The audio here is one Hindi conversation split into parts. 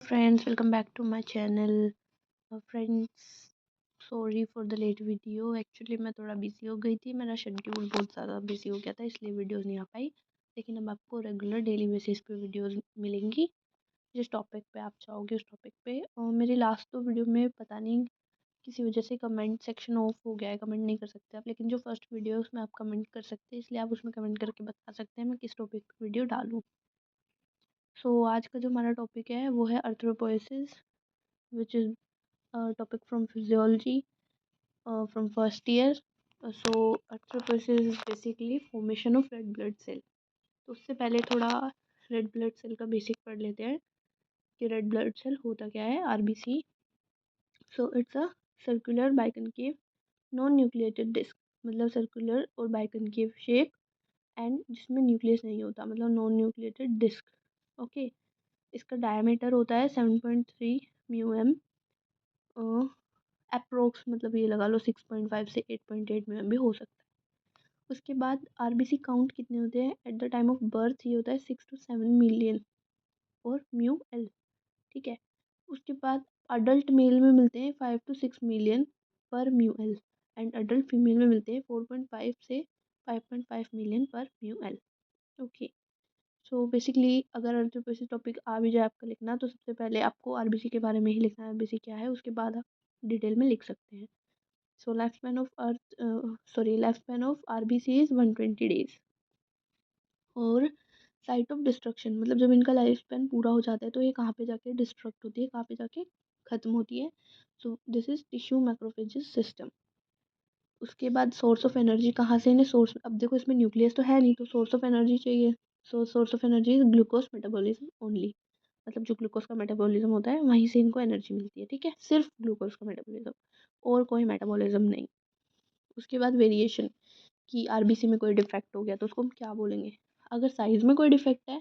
friends, welcome back to my channel. Friends, sorry for the late video. Actually मैं थोड़ा बिजी हो गई थी, मेरा शेड्यूल बहुत ज़्यादा बिजी हो गया था, इसलिए वीडियोस नहीं आ पाई। लेकिन अब आपको रेगुलर डेली बेसिस पे वीडियोस मिलेंगी। जिस टॉपिक पे आप चाहोगे उस टॉपिक पे। और मेरी लास्ट तो वीडियो में पता नहीं किसी वजह से कमेंट सेक्शन ऑफ हो गया है, कमेंट नहीं कर सकते आप। लेकिन जो फर्स्ट वीडियो है उसमें आप कमेंट कर सकते हैं, इसलिए आप उसमें कमेंट करके बता सकते हैं मैं किस टॉपिक पर वीडियो डालूँ। आज का जो हमारा टॉपिक है वो है erythropoiesis, which is topic from physiology from first year. So erythropoiesis is basically formation of red blood cell. तो उससे पहले थोड़ा रेड ब्लड सेल का बेसिक पढ़ लेते हैं कि रेड ब्लड सेल होता क्या है। RBC, so it's a circular biconcave non nucleated disc, मतलब सर्कुलर और बाइकनकेव शेप एंड जिसमें न्यूक्लियस नहीं होता, मतलब नॉन न्यूक्लिएटेड डिस्क। ओके, इसका डायमीटर होता है 7.3 म्यू एम, अप्रोक्स, मतलब ये लगा लो 6.5 से 8.8 में भी हो सकता है। उसके बाद आरबीसी काउंट कितने होते हैं at the time of birth, ये होता है 6 to 7 मिलियन और म्यू एल। ठीक है। उसके बाद अडल्ट मेल में मिलते हैं 5 to 6 मिलियन पर mu L and adult female में मिलते हैं 4.5 से 5.5 मिलियन पर mu L. Okay, so basically अगर अर्थ्रोपोइसिस टॉपिक आ भी जाए आपका लिखना, तो सबसे पहले आपको आरबीसी के बारे में ही लिखना है, आरबीसी क्या है, उसके बाद आप डिटेल में लिख सकते हैं। So lifespan of RBC is 120 days। और साइट ऑफ डिस्ट्रक्शन, मतलब जब इनका लाइफ स्पैन पूरा हो जाता है तो ये कहाँ पे जाके डिस्ट्रक्ट होती है, कहाँ पे जाके ख़त्म होती है। So this is tissue macrophages system. उसके बाद सोर्स ऑफ एनर्जी कहाँ से इन्हें सोर्स, अब देखो इसमें न्यूक्लियस तो है नहीं, तो सोर्स ऑफ एनर्जी चाहिए। So source of energy is glucose metabolism only, मतलब जो ग्लूकोज का मेटाबॉलिज्म होता है वहीं से इनको एनर्जी मिलती है। ठीक है, सिर्फ ग्लूकोज का मेटाबॉलिज्म और कोई मेटाबॉलिज्म नहीं। उसके बाद वेरिएशन, कि आरबीसी में कोई डिफेक्ट हो गया तो उसको हम क्या बोलेंगे। अगर साइज में कोई डिफेक्ट है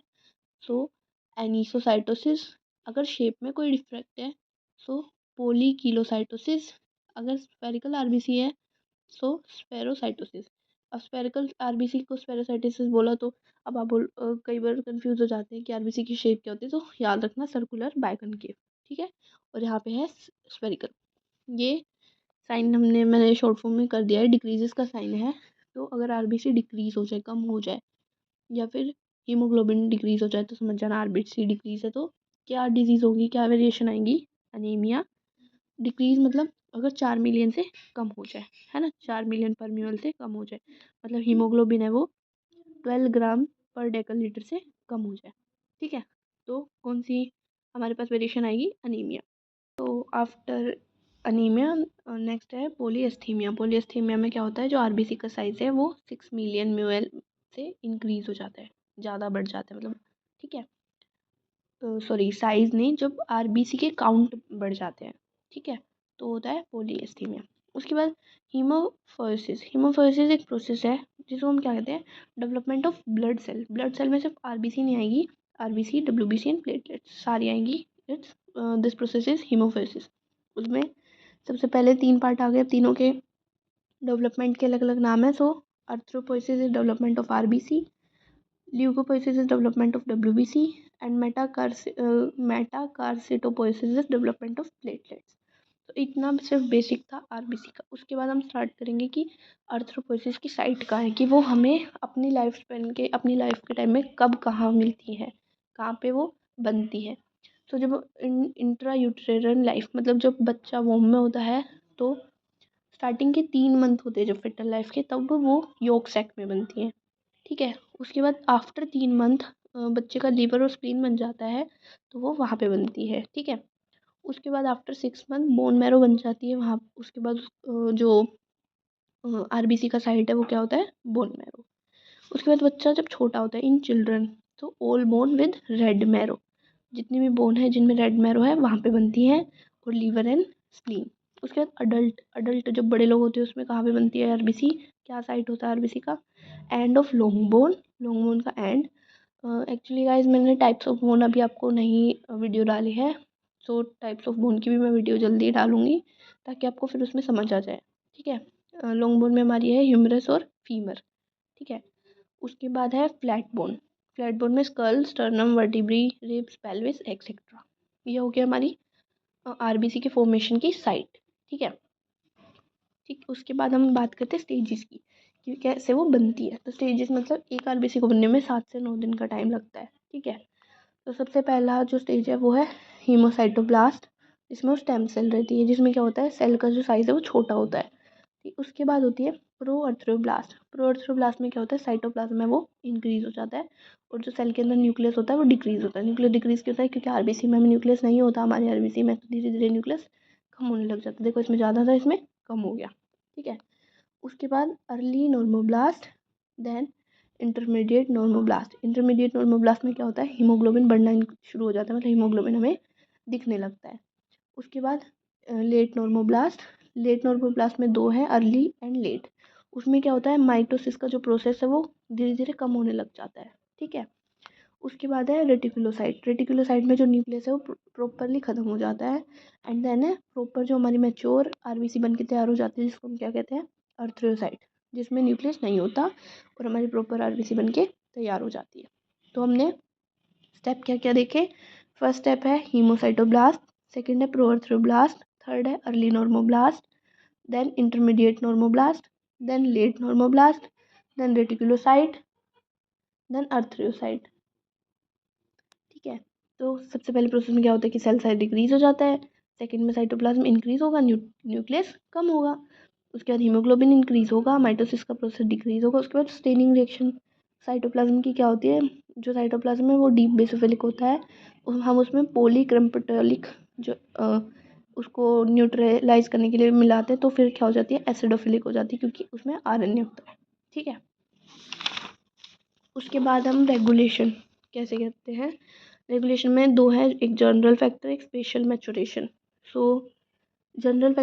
सो एनिसोसाइटोसिस, अगर शेप में कोई डिफेक्ट है सो पोलीकिलोसाइटोसिस, अगर स्फेरिकल आरबीसी है सो स्फेरोसाइटोसिस। अब स्फेरिकल आरबीसी को स्फेरोसाइटोसिस बोला तो अब आप कई बार कंफ्यूज हो जाते हैं कि आरबीसी की शेप क्या होती है, तो याद रखना सर्कुलर बाइकनकेव। ठीक है, और यहाँ पे है स्फेरिकल। ये साइन मैंने शॉर्ट फॉर्म में कर दिया है, डिक्रीजेस का साइन है। तो अगर आरबीसी डिक्रीज हो जाए, कम हो जाए, या फिर हीमोग्लोबिन डिक्रीज हो जाए, तो समझ जाना आरबीसी डिक्रीज है। तो क्या डिजीज होगी, क्या वेरिएशन आएंगी, अनीमिया। डिक्रीज मतलब अगर 4 मिलियन से कम हो जाए, है ना, 4 मिलियन पर म्यूल से कम हो जाए, मतलब हीमोग्लोबिन है वो 12 ग्राम पर डेकालीटर से कम हो जाए। ठीक है, तो कौन सी हमारे पास वेरिएशन आएगी, अनीमिया। तो आफ्टर अनीमिया नेक्स्ट है पोलीएस्थीमिया। पोलीएस्थीमिया में क्या होता है, जो आरबीसी का साइज है वो 6 मिलियन म्यूएल से इंक्रीज हो जाता है, ज़्यादा बढ़ जाता है, मतलब। ठीक है, सॉरी साइज नहीं, जब आरबीसी के काउंट बढ़ जाते हैं। ठीक है, तो होता है पोलीएस्थीमिया। उसके बाद हीमोफोसिस। हीमोफोसिस एक प्रोसेस है जिसको हम क्या कहते हैं, development of blood cell. Blood cell में सिर्फ आरबीसी नहीं आएगी, आरबीसी, डब्ल्यूबीसी एंड प्लेटलेट्स सारी आएंगी। It's this process is haemopoiesis. उसमें सबसे पहले 3 पार्ट आ गए, तीनों के डेवलपमेंट के अलग अलग नाम है। So erythropoiesis is development of RBC, leucopoiesis is development of WBC and megakaryocytopoiesis is development of platelets. तो इतना सिर्फ बेसिक था आरबीसी का। उसके बाद हम स्टार्ट करेंगे कि अर्थ्रोपोइसिस की साइट कहाँ है, कि वो हमें अपनी लाइफ स्पेन के, अपनी लाइफ के टाइम में कब कहाँ मिलती है, कहाँ पे वो बनती है। तो जब इंट्रा यूटेरन लाइफ, मतलब जब बच्चा वोम में होता है, तो स्टार्टिंग के 3 मंथ होते हैं जब फिटल लाइफ के, तब वो योक सैक में बनती है। ठीक है, उसके बाद आफ्टर 3 मंथ बच्चे का लीवर और स्प्लीन बन जाता है, तो वो वहाँ पे बनती है। ठीक है, उसके बाद आफ्टर 6 मंथ बोन मैरो बन जाती है वहाँ। उसके बाद जो आरबीसी का साइट है वो क्या होता है, बोन मैरो। उसके बाद बच्चा जब छोटा होता है, इन चिल्ड्रन, तो all bone with red marrow, जितनी भी बोन है जिनमें रेड मैरो है वहाँ पे बनती है, और लीवर एंड स्प्लीन। उसके बाद अडल्ट, अडल्ट जब बड़े लोग होते हैं उसमें कहाँ पे बनती है आरबीसी, क्या साइट होता है आरबीसी का, end of long bone, long bone का एंड। एक्चुअली गाइज मैंने टाइप्स ऑफ बोन अभी आपको नहीं वीडियो डाली है, सो टाइप्स ऑफ बोन की भी मैं वीडियो जल्दी डालूंगी ताकि आपको फिर उसमें समझ आ जाए। ठीक है, लॉन्ग बोन में हमारी है ह्यूमरस और फीमर। ठीक है, उसके बाद है फ्लैट बोन। फ्लैट बोन में skull, sternum, vertebrae, ribs, pelvis etcetera. ये हो गया हमारी आरबीसी के फॉर्मेशन की साइट। ठीक है, ठीक। उसके बाद हम बात करते हैं स्टेजेस की कि कैसे वो बनती है। तो स्टेजेस मतलब एक आरबीसी को बनने में 7 से 9 दिन का टाइम लगता है। ठीक है, तो सबसे पहला जो स्टेज है वो है हीमोसाइटोब्लास्ट, जिसमें वो स्टेम सेल रहती है, जिसमें क्या होता है सेल का जो साइज़ है वो छोटा होता है। ठीक, उसके बाद होती है प्रोअर्थ्रोब्लास्ट। प्रोअर्थ्रोब्लास्ट में क्या होता है साइटोप्लाज्म है वो इंक्रीज हो जाता है, और जो सेल के अंदर न्यूक्लियस होता है वो डिक्रीज होता है। न्यूक्लियस डिक्रीज क्यों होता है? क्योंकि आरबीसी में हमें न्यूक्लियस नहीं होता, हमारे आरबीसी में तो धीरे धीरे न्यूक्लियस कम होने लग जाता है। देखो इसमें ज़्यादा था, इसमें कम हो गया। ठीक है, उसके बाद early normoblast, then intermediate normoblast. Intermediate normoblast में क्या होता है हीमोग्लोबिन बढ़ना शुरू हो जाता है, मतलब हीमोग्लोबिन हमें दिखने लगता है। उसके बाद लेट नॉर्मोब्लास्ट। लेट नॉर्मोब्लास्ट में दो है, अर्ली एंड लेट। उसमें क्या होता है माइटोसिस का जो प्रोसेस है वो धीरे धीरे कम होने लग जाता है। ठीक है, उसके बाद है रेटिकुलोसाइट। रेटिकुलोसाइट में जो न्यूक्लियस है वो प्रॉपरली ख़त्म हो जाता है। एंड देन है प्रॉपर जो हमारी मैच्योर आरबीसी बन के तैयार हो जाती है, जिसको हम क्या कहते हैं अर्थ्रोसाइट, जिसमें न्यूक्लियस नहीं होता और हमारी प्रॉपर आरबीसी बन के तैयार हो जाती है। तो हमने स्टेप क्या क्या देखे? फर्स्ट स्टेप है हीमोसाइटोब्लास्ट, सेकंड है प्रोअर्थ्रोब्लास्ट, थर्ड है early normoblast, then intermediate normoblast, then late normoblast, then reticulocyte, then erythrocyte. ठीक है, तो सबसे पहले प्रोसेस में क्या होता है कि सेल साइज डिक्रीज हो जाता है, सेकंड में साइटोप्लाज्म इंक्रीज होगा, न्यूक्लियस कम होगा, उसके बाद हीमोग्लोबिन इंक्रीज होगा, माइटोसिस का प्रोसेस डिक्रीज होगा, उसके बाद स्टेनिंग रिएक्शन साइटोप्लाज्म की क्या होती है, जो साइटोप्लाज्म है वो डीप बेसोफिलिक होता है, हम उसमें पॉलीक्रम्पेटोलिक जो उसको न्यूट्रलाइज करने के लिए मिलाते हैं, तो फिर क्या हो जाती है एसिडोफिलिक हो जाती है, क्योंकि उसमें आरएनए होता है। ठीक है, उसके बाद हम रेगुलेशन कैसे करते हैं? रेगुलेशन में दो है, एक जनरल फैक्टर, एक स्पेशल मैचुरेशन। सो जनरल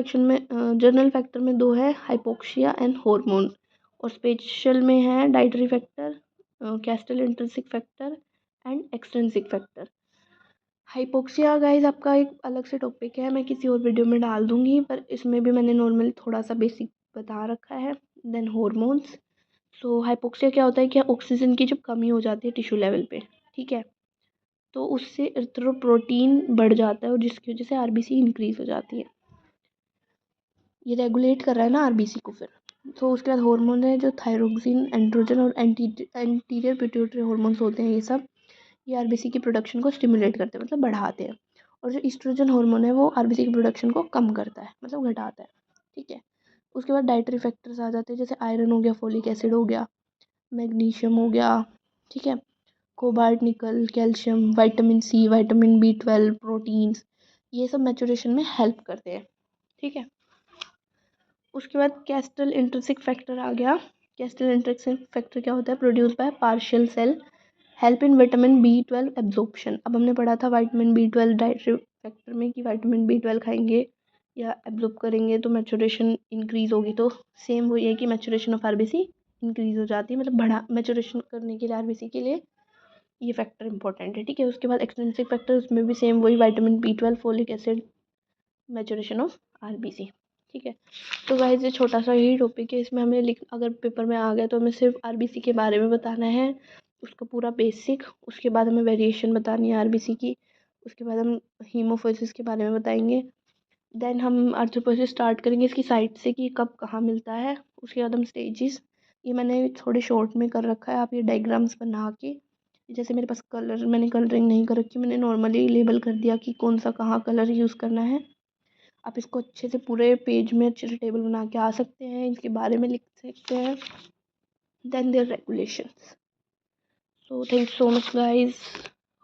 फैक्टर में दो है, हाइपोक्सिया एंड हार्मोन, और स्पेशल में है dietary factor, castle intrinsic factor and extrinsic factor. Hypoxia guys आपका एक अलग से टॉपिक है, मैं किसी और वीडियो में डाल दूंगी, पर इसमें भी मैंने नॉर्मली थोड़ा सा बेसिक बता रखा है। Then hormones. सो हाइपोक्सिया क्या होता है कि ऑक्सीजन की जब कमी हो जाती है टिश्यू लेवल पे, ठीक है, तो उससे एरिथ्रोपोइटीन बढ़ जाता है और जिसकी वजह से आरबीसी इंक्रीज हो जाती है। ये रेगुलेट कर रहा है ना आरबीसी को फिर। तो उसके बाद हार्मोन है जो थायरोक्सिन, एंड्रोजन और एंटीरियर पिट्यूटरी हार्मोन्स होते हैं, ये सब ये आरबीसी की प्रोडक्शन को स्टिमुलेट करते हैं, मतलब बढ़ाते हैं। और जो ईस्ट्रोजन हार्मोन है वो आरबीसी की प्रोडक्शन को कम करता है, मतलब घटाता है। ठीक है, उसके बाद डाइटरी फैक्टर्स आ जाते हैं, जैसे आयरन हो गया, फोलिक एसिड हो गया, मैग्नीशियम हो गया, ठीक है, cobalt, nickel, calcium, vitamin C, vitamin B12, proteins, ये सब मैचुरेशन में हेल्प करते हैं। ठीक है, उसके बाद कैस्टल इंट्रिंसिक फैक्टर आ गया। कैस्टल इंट्रिंसिक फैक्टर क्या होता है? Produce by parietal cell, help in vitamin B12 absorption. अब हमने पढ़ा था विटामिन B12 डाइटरी फैक्टर में कि विटामिन B12 खाएंगे या एब्जॉर्ब करेंगे तो मैचुरेशन इंक्रीज होगी, तो सेम वही है कि मैचुरेशन ऑफ आरबीसी इंक्रीज हो जाती है, मतलब बढ़ा मैचुरेशन करने के लिए आरबीसी के लिए ये फैक्टर इंपॉर्टेंट है। ठीक है, उसके बाद एक्सट्रिंसिक फैक्टर, उसमें भी सेम वही vitamin B12, folic acid, maturation of RBC. ठीक है, तो गाइस ये छोटा सा यही टॉपिक है, इसमें हमें अगर पेपर में आ गया तो हमें सिर्फ आरबीसी के बारे में बताना है, उसका पूरा बेसिक, उसके बाद हमें वेरिएशन बतानी है आरबीसी की, उसके बाद हम हीमोफोसिस के बारे में बताएंगे, देन हम आर्थ्रोपोसिस स्टार्ट करेंगे इसकी साइट से कि कब कहाँ मिलता है, उसके बाद हम स्टेजेस, ये मैंने थोड़े शॉर्ट में कर रखा है, आप ये डायग्राम्स बना के, जैसे मेरे पास कलर मैंने कलरिंग नहीं कर रखी, मैंने नॉर्मली लेबल कर दिया कि कौन सा कहाँ कलर यूज़ करना है। आप इसको अच्छे से पूरे पेज में अच्छे से टेबल बना के आ सकते हैं, इसके बारे में लिख सकते हैं, then there regulations. So thank you so much guys,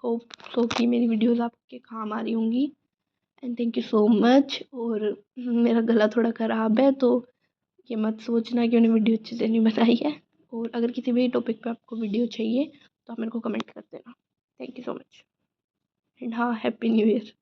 hope so कि मेरी वीडियोस आपके काम आ रही होंगी, and thank you so much. और मेरा गला थोड़ा ख़राब है, तो ये मत सोचना कि उन्हें वीडियो अच्छे से नहीं बनाई है, और अगर किसी भी टॉपिक पे आपको वीडियो चाहिए तो आप मेरे को कमेंट कर देना। Thank you so much, and हाँ, हैप्पी न्यू ईयर।